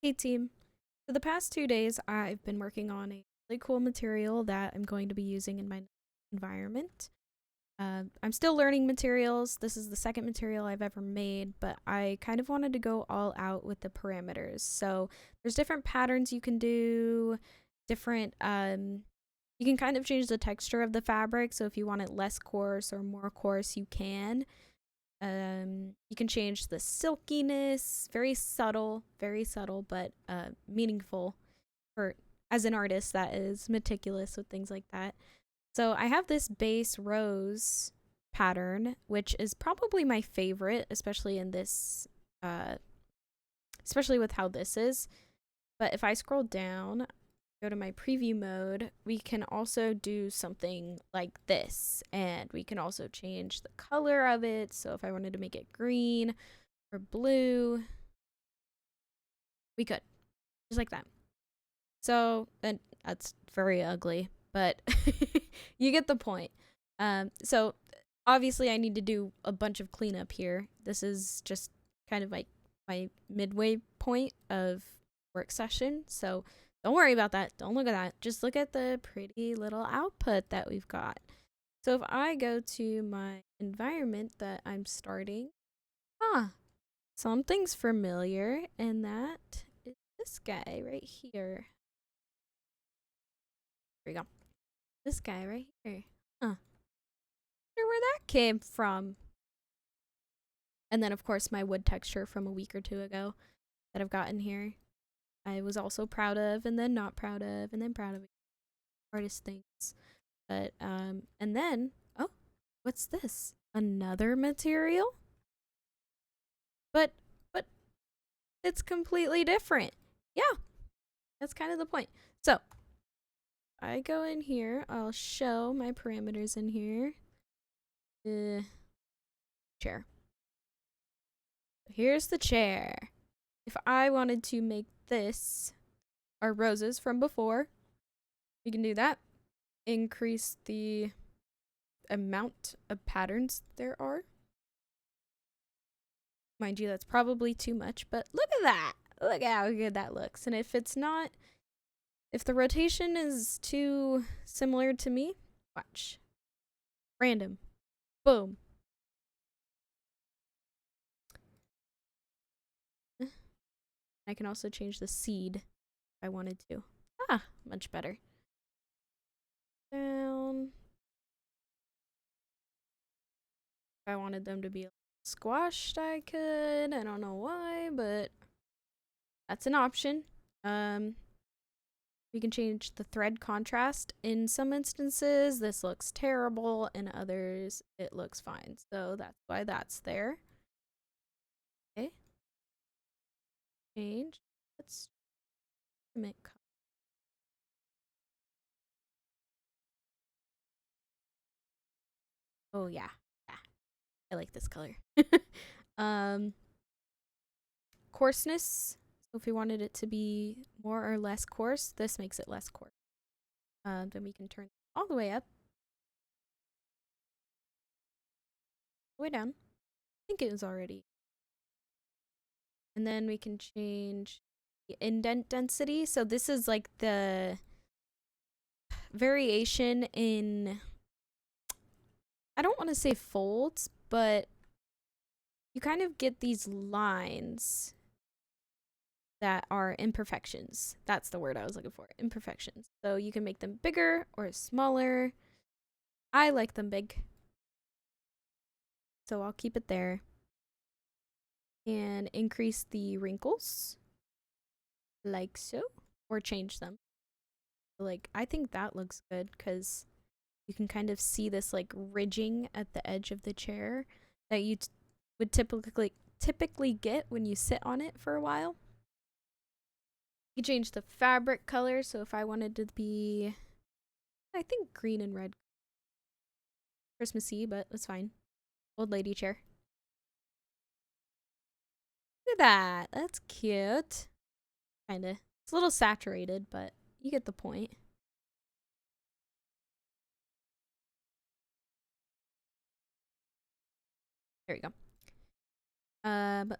Hey team. For the past 2 days, I've been working on a really cool material that I'm going to be using in my environment. I'm still learning materials. This is the second material I've ever made, but I kind of wanted to go all out with the parameters. So there's different patterns you can do, different, you can kind of change the texture of the fabric. So if you want it less coarse or more coarse, you can. You can change the silkiness, very subtle, but meaningful for as an artist that is meticulous with things like that. So I have this base rose pattern, which is probably my favorite, especially in this, uh, especially with how this is. But if I scroll down, go to my preview mode, we can also do something like this. And we can also change the color of it. So if I wanted to make it green or blue, we could. Just like that. So, and that's very ugly, but you get the point. So obviously I need to do a bunch of cleanup here. This is just kind of like my midway point of work session. So don't worry about that. Don't look at that. Just look at the pretty little output that we've got. So if I go to my environment that I'm starting, something's familiar, and that is this guy right here. Here we go. This guy right here. Huh. Wonder where that came from. And then, of course, my wood texture from a week or two ago that I've gotten here. I was also proud of, and then not proud of, and then proud of. Artist things. But, and then, oh, what's this? Another material? But it's completely different. Yeah, that's kind of the point. So, I go in here, I'll show my parameters in here. Chair. Here's the chair. If I wanted to make this our roses from before, we can do that. Increase the amount of patterns there are. Mind you, that's probably too much, but look at that. Look at how good that looks. And if it's not, if the rotation is too similar to me, watch. Random. Boom. I can also change the seed if I wanted to. Much better. Down. If I wanted them to be squashed, I could. I don't know why, but that's an option. We can change the thread contrast. In some instances, this looks terrible. In others, it looks fine. So that's why that's there. Okay. Change. Let's make color. Oh yeah. Yeah. I like this color. um Coarseness. So if we wanted it to be more or less coarse, this makes it less coarse. Then we can turn all the way up. All the way down. I think it was already. And then we can change the indent density. So this is like the variation in, I don't want to say folds, but you kind of get these lines that are imperfections. That's the word I was looking for. Imperfections. So you can make them bigger or smaller. I like them big. So I'll keep it there. And increase the wrinkles. Like so. Or change them. Like, I think that looks good because you can kind of see this like ridging at the edge of the chair that you would typically get when you sit on it for a while. You change the fabric color, so if I wanted to be, I think green and red, Christmassy, but that's fine. Old lady chair. Look at that. That's cute. Kinda. It's a little saturated, but you get the point. There we go.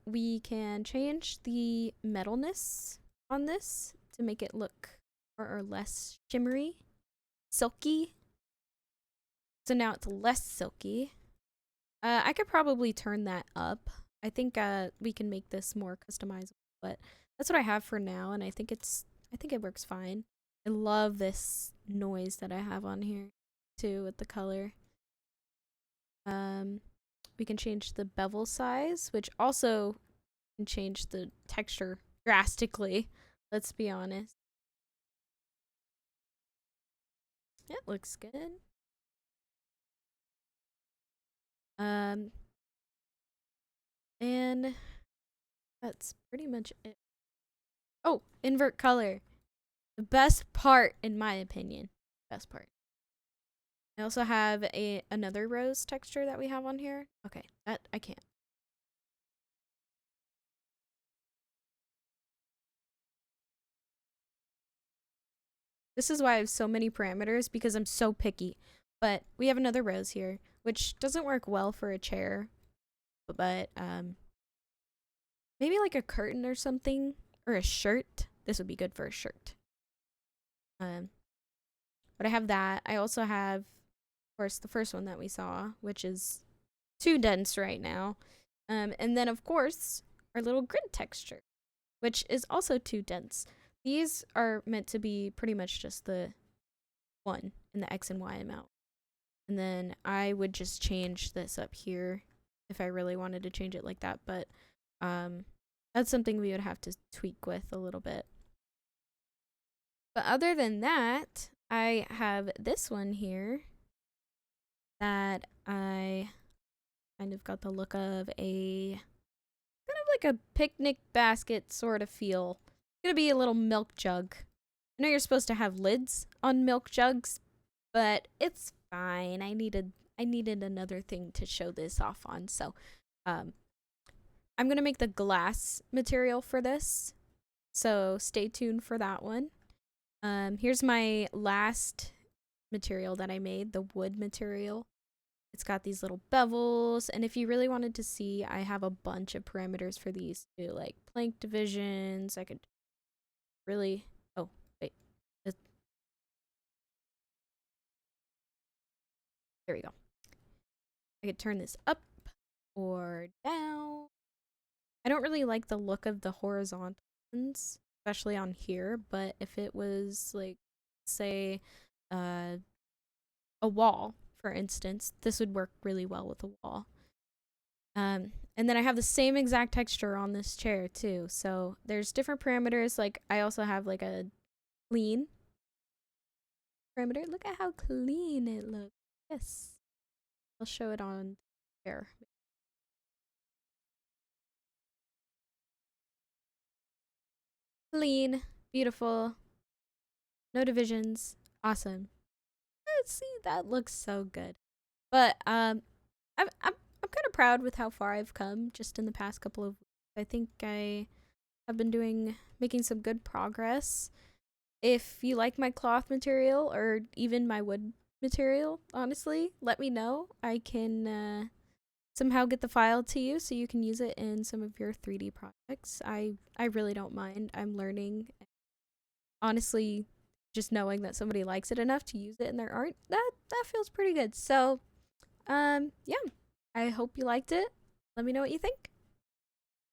We can change the metalness. on this to make it look more or less shimmery, silky. So now it's less silky. I could probably turn that up. I think we can make this more customizable, but that's what I have for now, and I think it works fine. I love this noise that I have on here too with the color. We can change the bevel size, which also can change the texture drastically. Let's be honest. It looks good. And that's pretty much it. Oh, invert color. The best part, in my opinion. Best part. I also have another rose texture that we have on here. Okay, that I can't. This is why I have so many parameters, because I'm so picky. But we have another rose here, which doesn't work well for a chair. But maybe like a curtain or something, or a shirt. This would be good for a shirt. But I have that. I also have, of course, the first one that we saw, which is too dense right now. And then, of course, our little grid texture, which is also too dense. These are meant to be pretty much just the 1 in the X and Y amount. And then I would just change this up here if I really wanted to change it like that. But that's something we would have to tweak with a little bit. But other than that, I have this one here that I kind of got the look of a kind of like a picnic basket sort of feel. It's gonna be a little milk jug. I know you're supposed to have lids on milk jugs, but it's fine. I needed another thing to show this off on, so I'm gonna make the glass material for this. So stay tuned for that one. Here's my last material that I made, the wood material. It's got these little bevels, and if you really wanted to see, I have a bunch of parameters for these too, like plank divisions. I could really, oh, wait. There we go. I could turn this up or down. I don't really like the look of the horizontal ones, especially on here, but if it was like, say, a wall, for instance, this would work really well with a wall. And then I have the same exact texture on this chair too. So there's different parameters. Like I also have like a clean parameter. Look at how clean it looks. Yes. I'll show it on here. Clean, beautiful, no divisions, awesome. Let's see, that looks so good. But I'm kind of proud with how far I've come just in the past couple of weeks. I think I have been making some good progress. If you like my cloth material or even my wood material, honestly, let me know. I can somehow get the file to you so you can use it in some of your 3D projects. I really don't mind. I'm learning. Honestly, just knowing that somebody likes it enough to use it in their art, that feels pretty good. So, yeah. I hope you liked it. Let me know what you think.